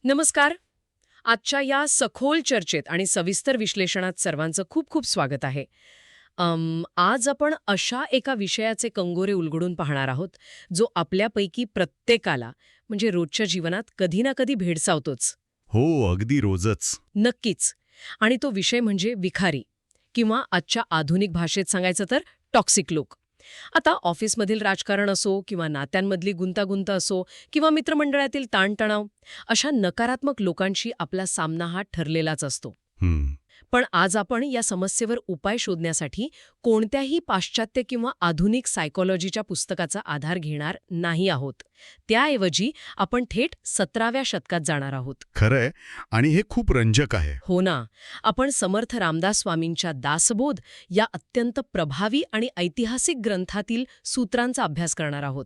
नमस्कार. आजच्या या सखोल चर्चेत आणि सविस्तर विश्लेषणात सर्वांचं खूप खूप स्वागत आहे. आज आपण अशा एका विषयाचे कंगोरे उलगडून पाहणार आहोत, जो आपल्यापैकी प्रत्येकाला म्हणजे रोजच्या जीवनात कधी ना कधी भेडसावतोच. हो, अगदी रोजच. नक्कीच. आणि तो विषय म्हणजे विखारी किंवा आजच्या आधुनिक भाषेत सांगायचं तर टॉक्सिक लोक. आता ऑफिसमधील राजकारण असो किंवा नात्यांमधली गुंतागुंत असो किंवा मित्रमंडळातील ताणतणाव, अशा नकारात्मक लोकांशी आपला सामना हा ठरलेलाच असतो. हं, पण आज आपण या समस्येवर उपाय शोधण्यासाठी कोणत्याही पाश्चात्य किंवा आधुनिक सायकोलॉजीच्या पुस्तकाचा आधार घेणार नाही आहोत. त्याऐवजी आपण थेट 17व्या शतकात जाणार आहोत. खरंय. आणि हे खूप रंजक आहे. हो ना. आपण समर्थ रामदास स्वामींच्या दासबोध या अत्यंत प्रभावी आणि ऐतिहासिक ग्रंथातील सूत्रांचा अभ्यास करणार आहोत.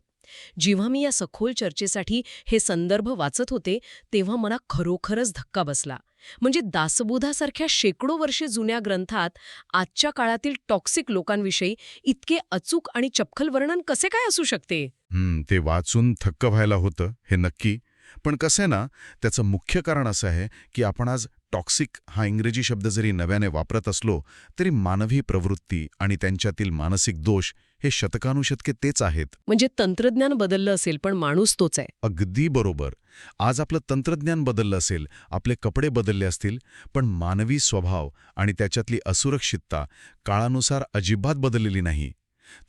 जेव्हा मी या सखोल चर्चेसाठी हे संदर्भ वाचत होते तेव्हा मला खरोखरच धक्का बसला. म्हणजे दासबोधासारख्या शेकडो वर्षे जुन्या ग्रंथात आजच्या काळातील टॉक्सिक लोकांविषयी इतके अचूक आणि चपखल वर्णन कसे काय असू शकते? ते वाचून थक्क व्हायला होतं, हे नक्की. पण कसं आहे ना, त्याचं मुख्य कारण असं आहे की आपण आज टॉक्सिक हा इंग्रजी शब्द जरी नव्याने वापरत असलो तरी मानवी प्रवृत्ती आणि त्यांच्यातील मानसिक दोष हे शतकानुशतके तेच आहेत. म्हणजे तंत्रज्ञान बदललं असेल पण माणूस तोच आहे. अगदी बरोबर. आज आपलं तंत्रज्ञान बदललं असेल, आपले कपडे बदलले असतील, पण मानवी स्वभाव आणि त्याच्यातली असुरक्षितता काळानुसार अजिबात बदललेली नाही.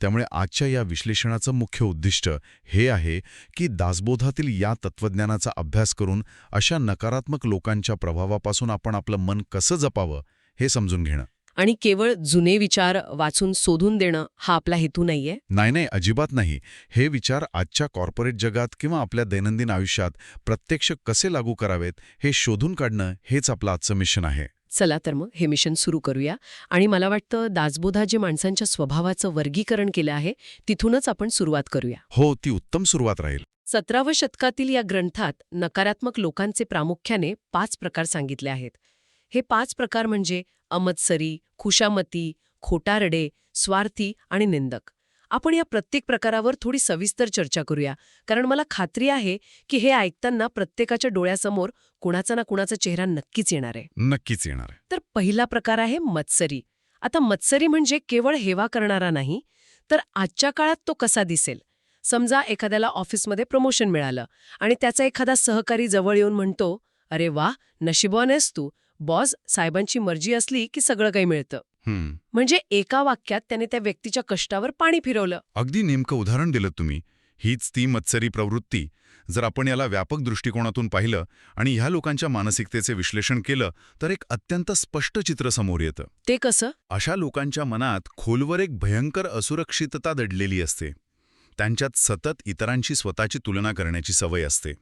त्यामुळे आजच्या या विश्लेषणाचं मुख्य उद्दिष्ट हे आहे की दासबोधातील या तत्त्वज्ञानाचा अभ्यास करून अशा नकारात्मक लोकांच्या प्रभावापासून आपण आपलं मन कसं जपावं हे समजून घेणं. आणि केवळ जुने विचार वाचून शोधून देणं हा आपला हेतू नाहीये. नाही, अजिबात नाही. हे विचार आजच्या कॉर्पोरेट जगात किंवा आपल्या दैनंदिन आयुष्यात प्रत्यक्ष कसे लागू करावेत हे शोधून काढणं हेच आपलं आजचं मिशन आहे. चला तर मग हे मिशन सुरू करूया. आणि मला वाटतं दासबोधात जे माणसांच्या स्वभावाचं वर्गीकरण केलं आहे तिथूनच आपण सुरुवात करूया. हो, ती उत्तम सुरुवात राहील. 17व्या शतकातील या ग्रंथात नकारात्मक लोकांचे प्रामुख्याने 5 प्रकार सांगितले आहेत. हे 5 प्रकार म्हणजे अमत्सरी, खुशामती, खोटारडे, स्वार्थी आणि निंदक. आपण या प्रत्येक प्रकारावर थोडी सविस्तर चर्चा करूया, कारण मला खात्री आहे की हे ऐकताना प्रत्येकाच्या डोळ्यासमोर कुणाचा ना कुणाचा चेहरा नक्कीच येणार आहे. नक्कीच येणार आहे. तर पहिला प्रकार आहे मत्सरी. आता मत्सरी म्हणजे केवळ हेवा करणारा नाही, तर आजच्या काळात तो कसा दिसेल. समजा एखाद्याला ऑफिसमध्ये प्रमोशन मिळालं आणि त्याचा एखादा सहकारी जवळ येऊन म्हणतो, अरे वा, नशिबवान आहेस तू, बॉस साहेबांची मर्जी असली की सगळं काही मिळतं. म्हणजे एका वाक्यात त्याने त्या व्यक्तीच्या कष्टावर पाणी फिरवलं. अगदी नेमकं उदाहरण दिलं तुम्ही. हीच ती मत्सरी प्रवृत्ती. जर आपण याला व्यापक दृष्टिकोनातून पाहिलं आणि ह्या लोकांच्या मानसिकतेचे विश्लेषण केलं तर एक अत्यंत स्पष्ट चित्र समोर येतं. ते कसं? अशा लोकांच्या मनात खोलवर एक भयंकर असुरक्षितता दडलेली असते. त्यांच्यात सतत इतरांशी स्वतःची तुलना करण्याची सवय असते.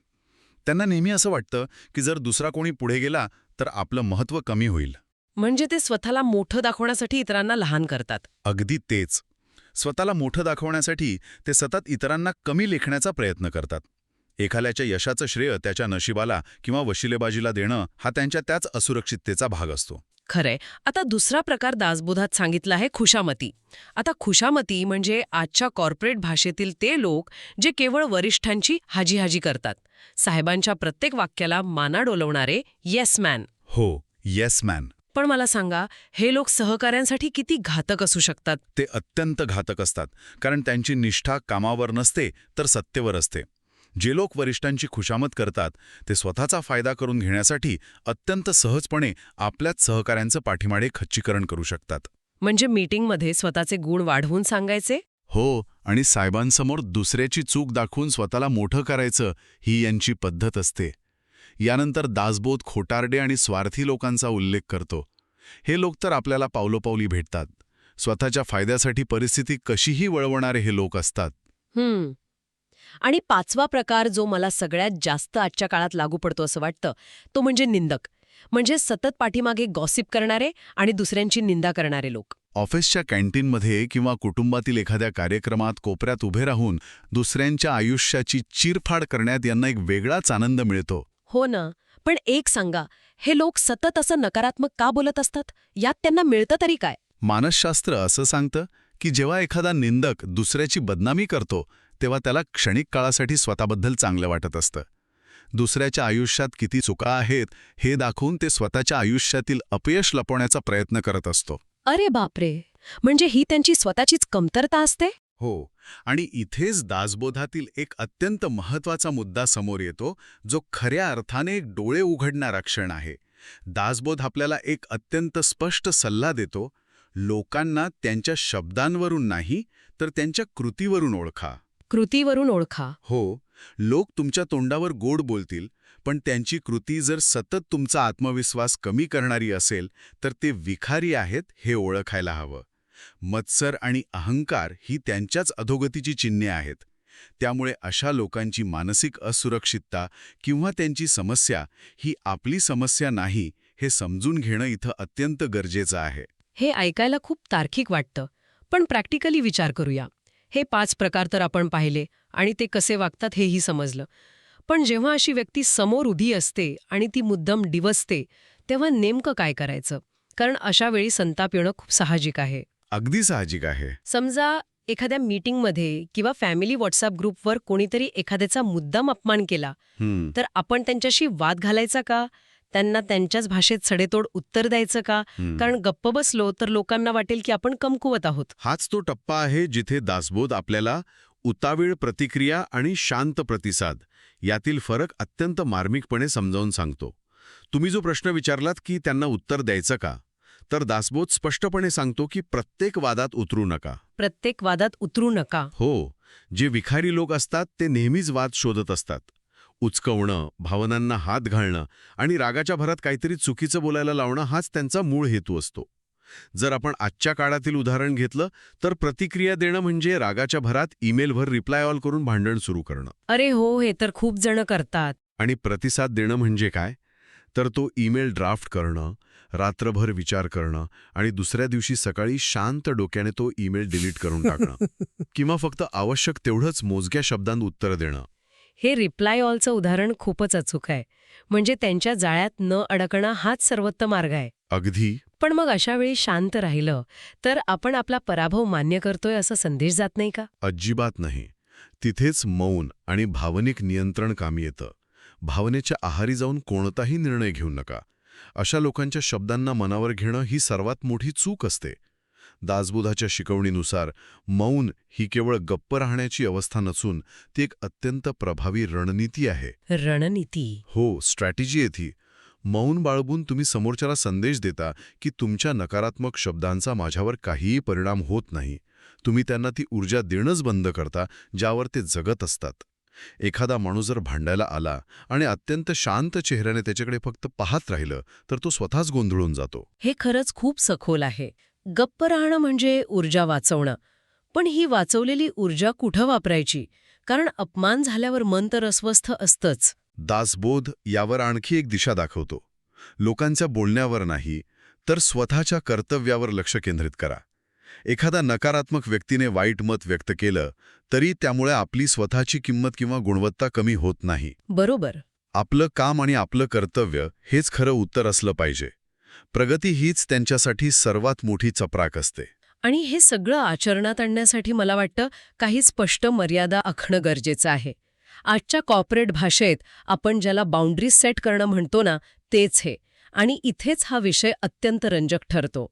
त्यांना नेहमी असं वाटतं की जर दुसरा कोणी पुढे गेला तर आपलं महत्त्व कमी होईल. म्हणजे ते स्वतःला मोठं दाखवण्यासाठी इतरांना लहान करतात. अगदी तेच. स्वतःला मोठं दाखवण्यासाठी ते सतत इतरांना कमी लेखण्याचा प्रयत्न करतात. एखाद्याच्या यशाचं श्रेय त्याच्या नशिबाला किंवा वशिलेबाजीला देणं हा त्यांच्या त्याच असुरक्षिततेचा भाग असतो. खरंय. आता दुसरा प्रकार दासबोधात सांगितला आहे खुशामती. आता खुशामती म्हणजे आजच्या कॉर्पोरेट भाषेतील ते लोक जे केवळ वरिष्ठांची हाजी करतात. साहेबांच्या प्रत्येक वाक्याला माना डोलवणारे येस मॅन. हो, येस मॅन. पण मला सांगा, हे लोक सहकाऱ्यांसाठी किती घातक असू शकतात? ते अत्यंत घातक असतात, कारण त्यांची निष्ठा कामावर नसते तर सत्तेवर असते. जे लोक वरिष्ठांची खुशामत करतात ते स्वतःचा फायदा करून घेण्यासाठी अत्यंत सहजपणे आपल्याच सहकाऱ्यांचं पाठीमागे खच्चीकरण करू शकतात. म्हणजे मीटिंगमध्ये स्वतःचे गुण वाढवून सांगायचे? हो, आणि साहेबांसमोर दुसऱ्याची चूक दाखवून स्वतःला मोठं करायचं ही यांची पद्धत असते. यानंतर दासबोध खोटारडे आणि स्वार्थी लोकांचा उल्लेख करतो. हे लोक तर आपल्याला पावलोपावली भेटतात. स्वतःच्या फायद्यासाठी परिस्थिती कशीही वळवणारे हे लोक असतात. आणि 5वा प्रकार जो मला सगळ्यात जास्त आजच्या काळात लागू पडतो असं वाटतं, तो म्हणजे निंदक. म्हणजे सतत पाठीमागे गॉसिप करणारे आणि दुसऱ्यांची निंदा करणारे लोक. ऑफिसच्या कॅन्टीनमध्ये किंवा कुटुंबातील एखाद्या कार्यक्रमात कोपऱ्यात उभे राहून दुसऱ्यांच्या आयुष्याची चीरफाड करण्यात यांना एक वेगळाच आनंद मिळतो. हो ना. पण एक सांगा, हे लोक सतत असं नकारात्मक का बोलत असतात? यात त्यांना मिळतं तरी काय? मानसशास्त्र असं सांगतं की जेव्हा एखादा निंदक दुसऱ्याची बदनामी करतो तेव्हा त्याला क्षणिक काळासाठी स्वतःबद्दल चांगलं वाटत असतं. दुसऱ्याच्या आयुष्यात किती चुका आहेत हे दाखवून ते स्वतःच्या आयुष्यातील अपयश लपवण्याचा प्रयत्न करत असतो. अरे बापरे, म्हणजे ही त्यांची स्वतःचीच कमतरता असते? हो, आणि इथेच दासबोधातील एक अत्यंत महत्वाचा मुद्दा समोर येतो, जो खऱ्या अर्थाने एक डोळे उघडणारा क्षण आहे. दासबोध आपल्याला एक अत्यंत स्पष्ट सल्ला देतो, लोकांना त्यांच्या शब्दांवरून नाही, तर त्यांच्या कृतीवरून ओळखा. कृतीवरून ओळखा. हो, लोक तुमच्या तोंडावर गोड बोलतील, पण त्यांची कृती जर सतत तुमचा आत्मविश्वास कमी करणारी असेल, तर ते विखारी आहेत हे ओळखायला हवं. मत्सर आणि अहंकार ही त्यांच्याच अधोगतीची चिन्हे आहेत. त्यामुळे अशा लोकांची मानसिक असुरक्षितता किंवा त्यांची समस्या ही आपली समस्या नाही हे समजून घेणं इथं अत्यंत गरजेचं आहे. हे ऐकायला खूप तार्किक वाटतं, पण प्रॅक्टिकली विचार करूया. हे 5 प्रकार तर आपण पाहिले आणि ते कसे वागतात हेही समजलं. पण जेव्हा अशी व्यक्ती समोर उभी असते आणि ती मुद्दाम डिवचते, तेव्हा नेमकं काय करायचं? कारण अशा वेळी संताप येणं खूप साहजिक आहे. अगदी साहजिक आहे. समजा एखाद्या मीटिंगमध्ये किंवा फॅमिली व्हॉट्सअप ग्रुपवर कोणीतरी एखाद्याचा मुद्दाम अपमान केला, तर आपण त्यांच्याशी वाद घालायचा का? त्यांना त्यांच्याच भाषेत सडेतोड उत्तर द्यायचं का? कारण गप्प बसलो तर लोकांना वाटेल की आपण कमकुवत आहोत. हाच तो टप्पा आहे जिथे दासबोध आपल्याला उतावीळ प्रतिक्रिया आणि शांत प्रतिसाद यातील फरक अत्यंत मार्मिकपणे समजावून सांगतो. तुम्ही जो प्रश्न विचारलात की त्यांना उत्तर द्यायचं का, तर दासबोध स्पष्टपणे सांगतो की प्रत्येक वादात उतरू नका. प्रत्येक वादात उतरू नका. हो, जे विखारी लोक असतात ते नेहमीच वाद शोधत असतात. उचकवणं, भावनांना हात घालणं आणि रागाच्या भरात काहीतरी चुकीचं बोलायला लावणं हाच त्यांचा मूळ हेतू असतो. जर आपण आजच्या काळातील उदाहरण घेतलं तर प्रतिक्रिया देणं म्हणजे रागाच्या भरात ईमेलवर रिप्लाय ऑल करून भांडण सुरू करणं. अरे हो, हे तर खूप जण करतात. आणि प्रतिसाद देणं म्हणजे काय? तर तो ईमेल ड्राफ्ट करणं, रात्रभर विचार करणं आणि दुसऱ्या दिवशी सकाळी शांत डोक्याने तो ईमेल डिलीट करून टाकणं किंवा फक्त आवश्यक तेवढंच मोजक्या शब्दांत उत्तर देणं. हे रिप्लाय ऑलचं उदाहरण खूपच अचूक आहे. म्हणजे त्यांच्या जाळ्यात न अडकणं हाच सर्वोत्तम मार्ग आहे. अगदी. पण मग अशा वेळी शांत राहिलं तर आपण आपला पराभव मान्य करतोय असा संदेश जात नाही का? अजिबात नाही. तिथेच मौन आणि भावनिक नियंत्रण कामी येतं. भावनेच्या आहारी जाऊन कोणताही निर्णय घेऊ नका. अशा लोकांच्या शब्दांना मनावर घेणं ही सर्वात मोठी चूक असते. दासबोधाच्या शिकवणीनुसार मौन ही केवळ गप्प राहण्याची अवस्था नसून ती एक अत्यंत प्रभावी रणनीती आहे. रणनीती. हो, स्ट्रॅटेजी आहे ती. मौन बाळगून तुम्ही समोरच्याला संदेश देता की तुमच्या नकारात्मक शब्दांचा माझ्यावर काहीही परिणाम होत नाही. तुम्ही त्यांना ती ऊर्जा देणंच बंद करता ज्यावर ते जगत असतात. एखादा माणूस जर भांडायला आला आणि अत्यंत शांत चेहऱ्याने त्याच्याकडे फक्त पाहत राहिलं तर तो स्वतःच गोंधळून जातो. हे खरंच खूप सखोल आहे. गप्प राहणं म्हणजे ऊर्जा वाचवणं. पण ही वाचवलेली ऊर्जा कुठं वापरायची? कारण अपमान झाल्यावर मन तर अस्वस्थ असतंच. दासबोध यावर आणखी एक दिशा दाखवतो. लोकांच्या बोलण्यावर नाही, तर स्वतःच्या कर्तव्यावर लक्ष केंद्रित करा. एखादा नकारात्मक व्यक्तीने वाईट मत व्यक्त केलं तरी त्यामुळे आपली स्वतःची किंमत किंवा गुणवत्ता कमी होत नाही. बरोबर. आपलं काम आणि आपलं कर्तव्य हेच खरं उत्तर असलं पाहिजे. प्रगती हीच त्यांच्यासाठी सर्वात मोठी चपराक असते. आणि हे सगळं आचरणात आणण्यासाठी मला वाटतं काही स्पष्ट मर्यादा आखणं गरजेचं आहे. आजच्या कॉर्पोरेट भाषेत आपण ज्याला बाउंड्रीज सेट करणं म्हणतो ना, तेच हे. आणि इथेच हा विषय अत्यंत रंजक ठरतो.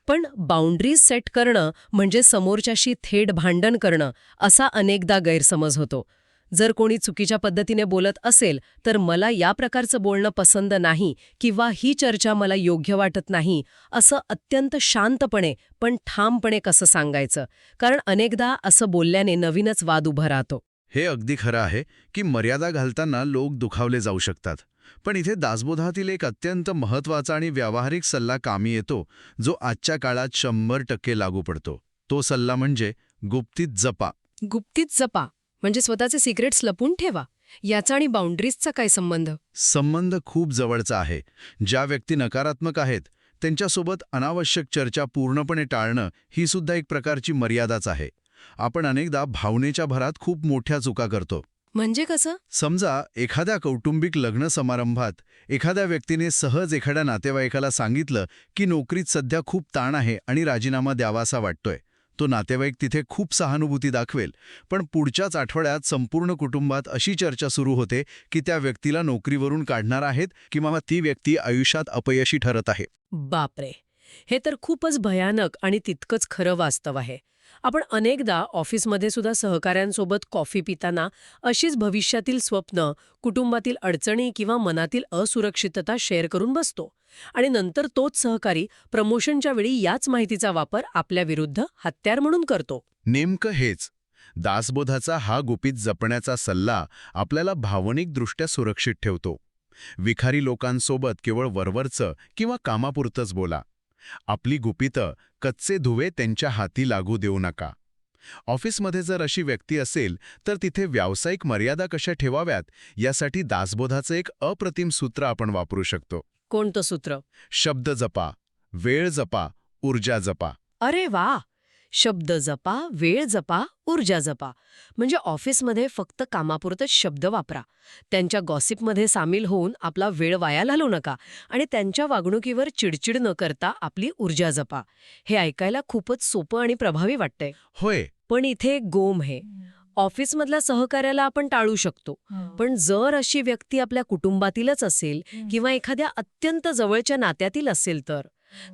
पण बाउंड्रीज सेट करणं म्हणजे समोरच्याशी थेट भांडण करणं असा अनेकदा गैरसमज होतो. जर कोणी चुकीच्या पद्धतीने बोलत असेल तर मला या प्रकारचं बोलणं पसंत नाही किंवा ही चर्चा मला योग्य वाटत नाही असं अत्यंत शांतपणे पण ठामपणे कसं सांगायचं? कारण अनेकदा असं बोलल्याने नवीनच वाद उभा राहतो. हे अगदी खरं आहे की मर्यादा घालताना लोक दुखावले जाऊ शकतात. पण इथे दासबोधातील एक अत्यंत महत्त्वाचा आणि व्यावहारिक सल्ला कामी येतो, जो आजच्या काळात 100% लागू पडतो. तो सल्ला म्हणजे गुप्तीत जपा. गुप्तीत जपा म्हणजे स्वतःचे सिक्रेट्स लपून ठेवा. याचा आणि बाउंड्रीजचा काय संबंध? संबंध खूप जवळचा आहे. ज्या व्यक्ती नकारात्मक आहेत त्यांच्यासोबत अनावश्यक चर्चा पूर्णपणे टाळणं ही सुद्धा एक प्रकारची मर्यादाच आहे. आपण अनेकदा भावनेच्या भरात खूप मोठ्या चुका करतो. म्हणजे कसं? समजा एखाद्या कौटुंबिक लग्न समारंभात एखाद्या व्यक्तीने सहज एखाद्या नातेवाईकाला सांगितलं की नोकरीत सध्या खूप ताण आहे आणि राजीनामा द्यावासा वाटतोय. तो नातेवाईक तिथे खूप सहानुभूती दाखवेल, पण पुढच्याच आठवड्यात संपूर्ण कुटुंबात अशी चर्चा सुरू होते की त्या व्यक्तीला नोकरीवरून काढणार आहेत किंवा ती व्यक्ती आयुष्यात अपयशी ठरत आहे. बापरे, हे तर खूपच भयानक आणि तितकंच खरं वास्तव आहे. आपण अनेकदा ऑफिसमध्ये सुद्धा सहकाऱ्यांसोबत कॉफी पिताना अशीच भविष्यातील स्वप्न, कुटुंबातील अडचणी किंवा मनातील असुरक्षितता शेअर करून बसतो आणि नंतर तोच सहकारी प्रमोशनच्या वेळी याच माहितीचा वापर आपल्या विरुद्ध हत्यार म्हणून करतो. नेमकं हेच. दासबोधाचा हा गुपित जपण्याचा सल्ला आपल्याला भावनिकदृष्ट्या सुरक्षित ठेवतो. विखारी लोकांसोबत केवळ वरवरचं किंवा कामापुरतंच बोला. आपली गुपितं कच्चे धुवे त्यांच्या हाती लागू देऊ नका. ऑफिसमध्ये जर अशी व्यक्ती असेल तर तिथे व्यावसायिक मर्यादा कशा ठेवाव्यात यासाठी दासबोधाचं एक अप्रतिम सूत्र आपण वापरू शकतो. कोणतं सूत्र? शब्द जपा, वेळ जपा, ऊर्जा जपा. अरे वा, शब्द जपा, वेळ जपा, ऊर्जा जपा. म्हणजे ऑफिसमध्ये फक्त कामापुरतच शब्द वापरा. त्यांच्या गॉसिपमध्ये सामील होऊन आपला वेळ वाया घालवू नका आणि त्यांच्या वागणुकीवर चिडचिड न करता आपली ऊर्जा जपा. हे ऐकायला खूपच सोपं आणि प्रभावी वाटतंय. होय. पण इथे एक गोम आहे. ऑफिसमधल्या सहकार्याला आपण टाळू शकतो, पण जर अशी व्यक्ती आपल्या कुटुंबातीलच असेल किंवा एखाद्या अत्यंत जवळच्या नात्यातील असेल तर,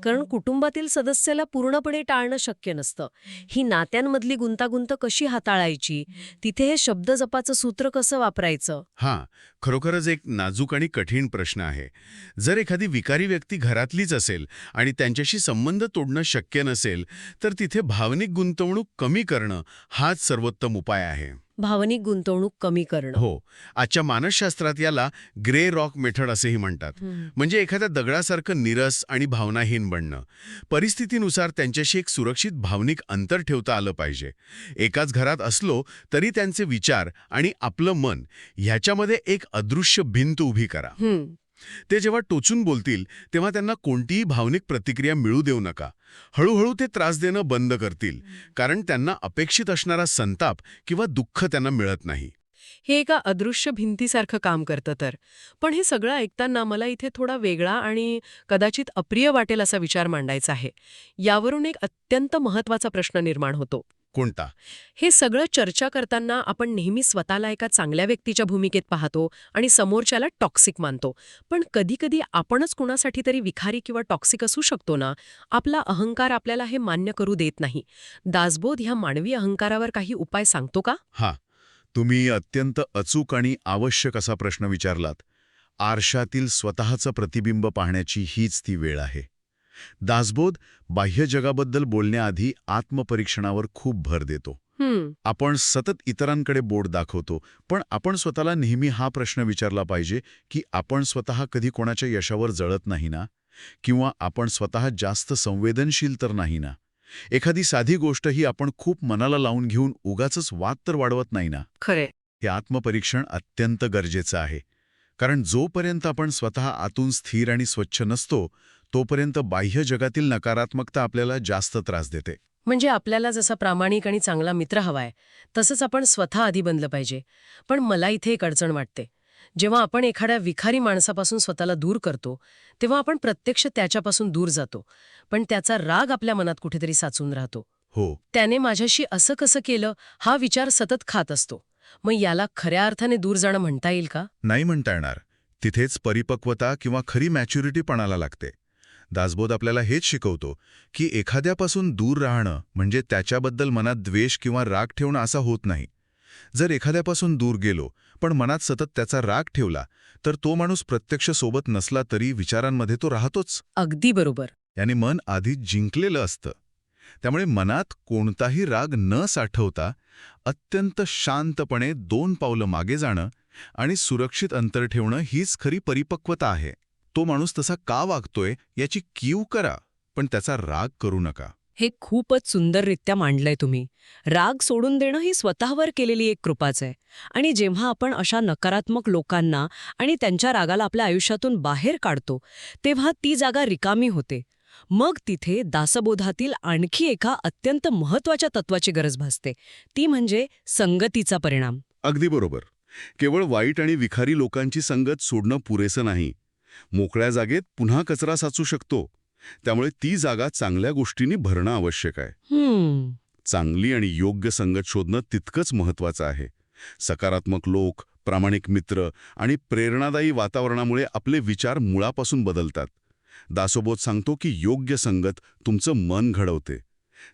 कारण कुटुंबातील सदस्याला पूर्णपणे टाळणं शक्य नसतं. ही नात्यांमधली गुंतागुंत कशी हाताळायची, तिथे हे शब्द जपाचं सूत्र कसं वापरायचं? हां, खरोखरच एक नाजूक आणि कठीण प्रश्न आहे. जर एखादी विकारी व्यक्ती घरातलीच असेल आणि त्यांच्याशी संबंध तोडणं शक्य नसेल, तर तिथे भावनिक गुंतवणूक कमी करणं हाच सर्वोत्तम उपाय आहे. भावनिक गुंतवणूक कमी करणं. हो, आजच्या मानसशास्त्रात याला ग्रे रॉक मेथड असेही म्हणतात. म्हणजे एखाद्या दगडासारखं नीरस आणि भावनाहीन बनणं. परिस्थितीनुसार त्यांच्याशी एक सुरक्षित भावनिक अंतर ठेवता आलं पाहिजे. एकाच घरात असलो तरी त्यांचे विचार आणि आपलं मन ह्याच्यामध्ये एक अदृश्य भिंत उभी करा. ते जेव्हा टोचून बोलतील तेव्हा त्यांना कोणतीही भावनिक प्रतिक्रिया मिळू देऊ नका. हळूहळू ते त्रास देणं बंद करतील, कारण त्यांना अपेक्षित असणारा संताप किंवा दुःख त्यांना मिळत नाही. हे एका अदृश्य भिंतीसारखं काम करतं तर. पण हे सगळं ऐकताना मला इथे थोडा वेगळा आणि कदाचित अप्रिय वाटेल असा विचार मांडायचा आहे. यावरून एक अत्यंत महत्त्वाचा प्रश्न निर्माण होतो. कोणता? हे सगळं चर्चा करताना आपण नेहमी स्वतःला एका चांगल्या व्यक्तीच्या भूमिकेत पाहतो आणि समोरच्याला टॉक्सिक मानतो. पण कधीकधी आपणच कुणासाठी तरी विखारी किंवा टॉक्सिक असू शकतो ना. आपला अहंकार आपल्याला हे मान्य करू देत नाही. दासबोध ह्या मानवी अहंकारावर काही उपाय सांगतो का? हां, तुम्ही अत्यंत अचूक आणि आवश्यक असा प्रश्न विचारलात. आरशातील स्वतःचं प्रतिबिंब पाहण्याची हीच ती वेळ आहे. दासबोध बाह्य जगाबद्दल बोलण्याआधी आत्मपरीक्षणावर खूप भर देतो. आपण सतत इतरांकडे बोट दाखवतो, पण आपण स्वतःला नेहमी हा प्रश्न विचारला पाहिजे की आपण स्वतः कधी कोणाच्या यशावर जळत नाही ना? किंवा आपण स्वतः जास्त संवेदनशील तर नाही ना? एखादी साधी गोष्टही आपण खूप मनाला लावून घेऊन उगाचच वाद तर वाढवत नाही ना? खरे. हे आत्मपरीक्षण अत्यंत गरजेचं आहे. कारण जोपर्यंत आपण स्वतः आतून स्थिर आणि स्वच्छ नसतो, तोपर्यंत बाह्य जगातील नकारात्मकता आपल्याला जास्त त्रास देते. म्हणजे आपल्याला जसा प्रामाणिक आणि चांगला मित्र हवाय, तसंच आपण स्वतः आधी बनलं पाहिजे. पण मला इथे एक अडचण वाटते. जेव्हा आपण एखाद्या विखारी माणसापासून स्वतःला दूर करतो, तेव्हा आपण प्रत्यक्ष त्याच्यापासून दूर जातो. पण त्याचा राग आपल्या मनात कुठेतरी साचून राहतो. हो, त्याने माझ्याशी असं कसं केलं, हा विचार सतत खात असतो. मग याला खऱ्या अर्थाने दूर जाणं म्हणता येईल का? नाही म्हणता येणार. तिथेच परिपक्वता किंवा खरी मॅच्युरिटी पणाला लागते. दासबोध आपल्याला हेच शिकवतो की एखाद्यापासून दूर राहणं म्हणजे त्याच्याबद्दल मनात द्वेष किंवा राग ठेवणं असं होत नाही. जर एखाद्यापासून दूर गेलो पण मनात सतत त्याचा राग ठेवला तर तो माणूस प्रत्यक्ष सोबत नसला तरी विचारांमध्ये तो राहतोच. अगदी बरोबर. याने मन आधीच जिंकलेलं असतं. त्यामुळे मनात कोणताही राग न साठवता अत्यंत शांतपणे 2 पावलं मागे जाणं आणि सुरक्षित अंतर ठेवणं हीच खरी परिपक्वता आहे. तो माणूस तसा का वागतोय याची कीव करा, पण त्याचा राग करू नका. हे खूपच सुंदररित्या मांडलंय तुम्ही. राग सोडून देणं ही स्वतःवर केलेली एक कृपाच आहे. आणि जेव्हा आपण अशा नकारात्मक लोकांना आणि त्यांच्या रागाला आपल्या आयुष्यातून बाहेर काढतो, तेव्हा ती जागा रिकामी होते. मग तिथे दासबोधातील आणखी एका अत्यंत महत्त्वाच्या तत्वाची गरज भासते. ती म्हणजे संगतीचा परिणाम. अगदी बरोबर. केवळ वाईट आणि विखारी लोकांची संगत सोडणं पुरेसं नाही. मोकळ्या जागेत पुन्हा कचरा साचू शकतो. त्यामुळे ती जागा चांगल्या गोष्टींनी भरणं आवश्यक आहे. चांगली आणि योग्य संगत शोधणं तितकंच महत्त्वाचं आहे. सकारात्मक लोक, प्रामाणिक मित्र आणि प्रेरणादायी वातावरणामुळे आपले विचार मुळापासून बदलतात. दासोबोध सांगतो की योग्य संगत तुमचं मन घडवते.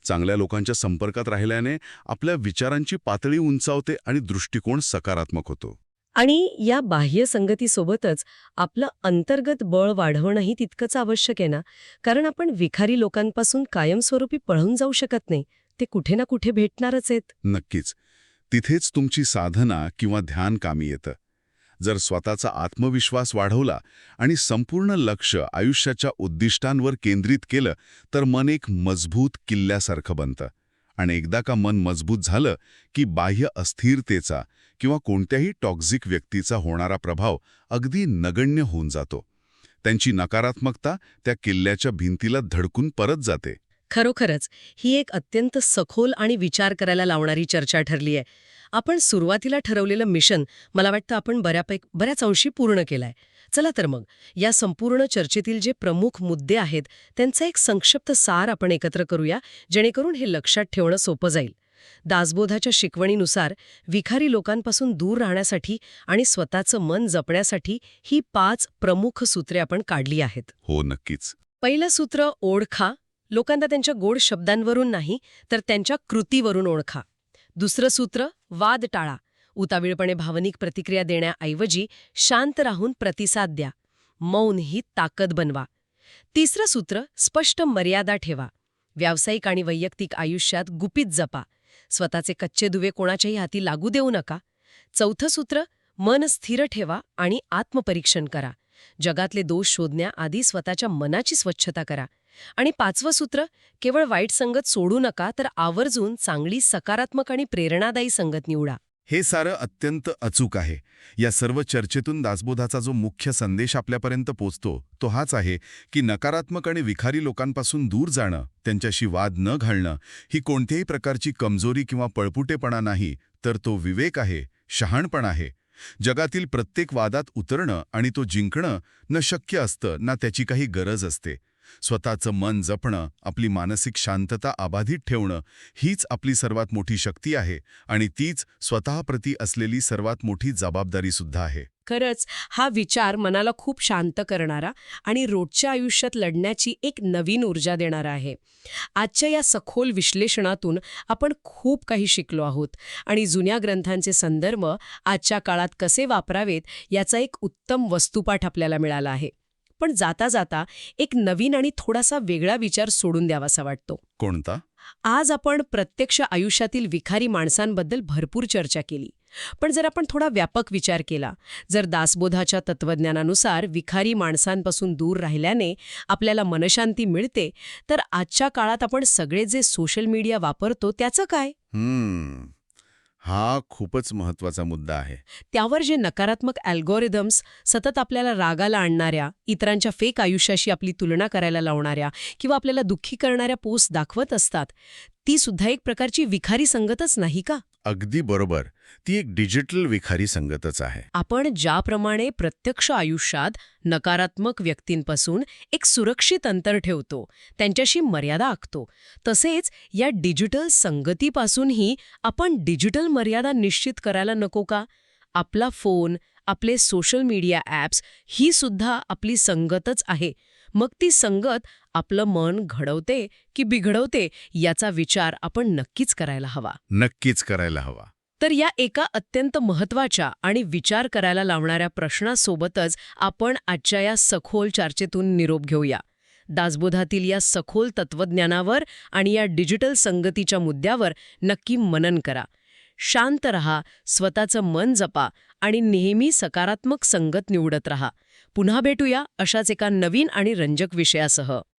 चांगल्या लोकांच्या संपर्कात राहिल्याने आपल्या विचारांची पातळी उंचावते आणि दृष्टिकोन सकारात्मक होतो. आणि या बाह्य संगतीसोबतच आपलं अंतर्गत बळ वाढवणंही तितकंच आवश्यक आहे ना, कारण आपण विखारी लोकांपासून कायमस्वरूपी पळून जाऊ शकत नाही. ते कुठे ना कुठे भेटणारच आहेत. नक्कीच. तिथेच तुमची साधना किंवा ध्यान कामी येतं. जर स्वतःचा आत्मविश्वास वाढवला आणि संपूर्ण लक्ष आयुष्याच्या उद्दिष्टांवर केंद्रित केलं तर मन एक मजबूत किल्ल्यासारखं बनतं. आणि एकदा का मन मजबूत झालं की बाह्य अस्थिरतेचा किंवा कोणत्याही टॉक्झिक व्यक्तीचा होणारा प्रभाव अगदी नगण्य होऊन जातो. त्यांची नकारात्मकता त्या किल्ल्याच्या भिंतीला धडकून परत जाते. खरोखरच ही एक अत्यंत सखोल आणि विचार करायला लावणारी चर्चा ठरली आहे. आपण सुरुवातीला ठरवलेलं मिशन मला वाटतं आपण बऱ्याच अंशी पूर्ण केलंय. चला तर मग या संपूर्ण चर्चेतील जे प्रमुख मुद्दे आहेत त्यांचा एक संक्षिप्त सार आपण एकत्र करूया, जेणेकरून हे लक्षात ठेवणं सोपं जाईल. दासबोधाच्या शिकवणीनुसार विखारी लोकांपासून दूर राहण्यासाठी आणि स्वतःचं मन जपण्यासाठी ही 5 प्रमुख सूत्रे आपण काढली आहेत. हो, नक्कीच. पहिलं सूत्र ओळखा. लोकांना त्यांच्या गोड शब्दांवरून नाही तर त्यांच्या कृतीवरून ओळखा. दुसरं सूत्र वाद टाळा. उतावीळपणे भावनिक प्रतिक्रिया देण्याऐवजी शांत राहून प्रतिसाद द्या. मौन ही ताकद बनवा. तिसरं सूत्र स्पष्ट मर्यादा ठेवा. व्यावसायिक आणि वैयक्तिक आयुष्यात गुपित जपा. स्वतःचे कच्चे दुवे कोणाच्याही हाती लागू देऊ नका. चौथं सूत्र मन स्थिर ठेवा आणि आत्मपरीक्षण करा. जगातले दोष शोधण्याआधी स्वतःच्या मनाची स्वच्छता करा. आणि 5वं सूत्र केवळ वाईट संगत सोडू नका तर आवर्जून चांगली सकारात्मक आणि प्रेरणादायी संगत निवडा. हे सारं अत्यंत अचूक आहे. या सर्व चर्चेतून दासबोधाचा जो मुख्य संदेश आपल्यापर्यंत पोचतो तो हाच आहे की नकारात्मक आणि विखारी लोकांपासून दूर जाणं, त्यांच्याशी वाद न घालणं ही कोणत्याही प्रकारची कमजोरी किंवा पळपुटेपणा नाही, तर तो विवेक आहे, शहाणपण आहे. जगातील प्रत्येक वादात उतरणं आणि तो जिंकणं न शक्य असतं ना त्याची काही गरज असते. स्वतःचं मन जपणं, आपली मानसिक शांतता अबाधित ठेवणं हीच आपली सर्वात मोठी शक्ती आहे आणि तीच स्वतःप्रती असलेली सर्वात मोठी जबाबदारीसुद्धा आहे. खरंच हा विचार मनाला खूप शांत करणारा आणि रोजच्या आयुष्यात लढण्याची एक नवीन ऊर्जा देणारा आहे. आजच्या या सखोल विश्लेषणातून आपण खूप काही शिकलो आहोत आणि जुन्या ग्रंथांचे संदर्भ आजच्या काळात कसे वापरावेत याचा एक उत्तम वस्तुपाठ आपल्याला मिळाला आहे. पण जाता जाता एक नवीन आणि थोडासा वेगळा विचार सोडून द्यावासा वाटतो. कोणता? आज आपण प्रत्यक्ष आयुष्यातील विखारी माणसांबद्दल भरपूर चर्चा केली. पण जर आपण थोडा व्यापक विचार केला, जर दासबोधाच्या तत्वज्ञानानुसार विखारी माणसांपासून दूर राहिल्याने आपल्याला मनशांती मिळते, तर आजच्या काळात आपण सगळे जे सोशल मीडिया वापरतो त्याचं काय? हा खूपच महत्वाचा मुद्दा आहे. त्यावर जे नकारात्मक अल्गोरिदम्स सतत आपल्याला रागाला आणणाऱ्या, इतरांच्या फेक आयुष्याशी आपली तुलना करायला लावणाऱ्या किंवा आपल्याला दुःखी करणाऱ्या पोस्ट दाखवत असतात, ती सुद्धा एक प्रकारची विखारी संगतच नाही का? अगदी बरोबर. ती एक डिजिटल विखारी संगतच आहे. आपण ज्याप्रमाणे प्रत्यक्ष आयुष्यात नकारात्मक व्यक्तींपासून एक सुरक्षित अंतर ठेवतो, त्यांच्याशी मर्यादा आखतो, तसेच या डिजिटल संगतीपासूनही आपण डिजिटल मर्यादा निश्चित करायला नको का? आपला फोन, आपले सोशल मीडिया ॲप्स ही सुद्धा आपली संगतच आहे. मग ती संगत आपलं मन घडवते की बिघडवते याचा विचार आपण नक्कीच करायला हवा. नक्कीच करायला हवा. तर या एका अत्यंत महत्त्वाच्या आणि विचार करायला लावणाऱ्या प्रश्नासोबतच आपण आजच्या या सखोल चर्चेतून निरोप घेऊया. दासबोधातील या सखोल तत्वज्ञानावर आणि या डिजिटल संगतीच्या मुद्द्यावर नक्की मनन करा. शांत रहा, स्वतःचं मन जपा आणि नेहमी सकारात्मक संगत निवडत रहा. पुन्हा भेटूया अशाच एका नवीन आणि रंजक विषयासह.